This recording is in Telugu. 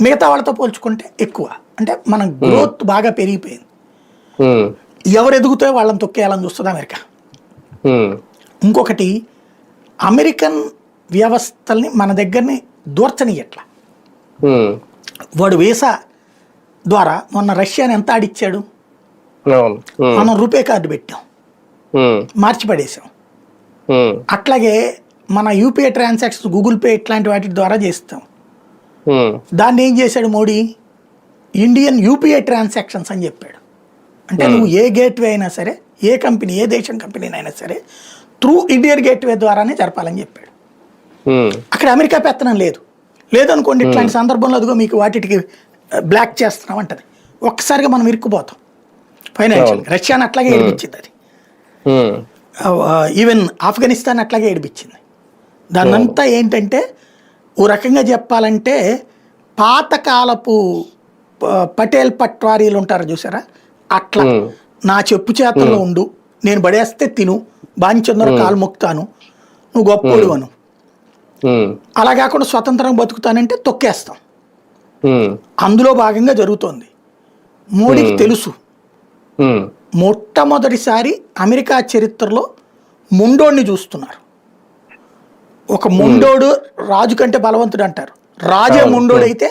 మిగతా వాళ్ళతో పోల్చుకుంటే ఎక్కువ. అంటే మన గ్రోత్ బాగా పెరిగిపోయింది. ఎవరు ఎదుగుతో వాళ్ళని తొక్కేయాలని చూస్తుంది అమెరికా. ఇంకొకటి, అమెరికన్ వ్యవస్థల్ని మన దగ్గరని దూర్చనియట్లా. వాడు వీసా ద్వారా మొన్న రష్యాని ఎంత ఆడిచ్చాడు, మనం రూపే కార్డు పెట్టాం, మార్చి పడేసాం. అట్లాగే మన యూపీఐ ట్రాన్సాక్షన్స్ గూగుల్ పే ఇట్లాంటి వాటి ద్వారా చేస్తాం. దాన్ని ఏం చేశాడు మోడీ, ఇండియన్ యూపీఐ ట్రాన్సాక్షన్స్ అని చెప్పాడు. అంటే నువ్వు ఏ గేట్వే అయినా సరే, ఏ కంపెనీ, ఏ దేశం కంపెనీనైనా సరే త్రూ ఇండియన్ గేట్వే ద్వారానే జరపాలని చెప్పాడు. అక్కడ అమెరికా పెత్తనం లేదనుకోండి, ఇట్లాంటి సందర్భంలో అదిగో మీకు వాటికి బ్లాక్ చేస్తున్నాం అంటది. ఒక్కసారిగా మనం ఇరుక్కుపోతాం ఫైనాన్షియల్గా. రష్యాని అట్లాగే ఏడిపించింది అది, ఈవెన్ ఆఫ్ఘనిస్తాన్ అట్లాగే ఏడిపించింది. దాన్నంతా ఏంటంటే ఓ రకంగా చెప్పాలంటే పాతకాలపు పటేల్ పట్వారీలు ఉంటారు చూసారా, అట్లా నా చెప్పు చేతల్లో ఉండు, నేను బడేస్తే తిను, బాంచందర కాలు మొక్తాను, నువ్వు గొప్పోడు అను. అలా కాకుండా స్వతంత్రంగా బతుకుతానంటే తొక్కేస్తాం. అందులో భాగంగా జరుగుతోంది. మోడీకి తెలుసు, మొట్టమొదటిసారి అమెరికా చరిత్రలో మొండోడిని చూస్తున్నారు. ఒక మొండోడు రాజు కంటే బలవంతుడు అంటారు, రాజే మొండోడైతే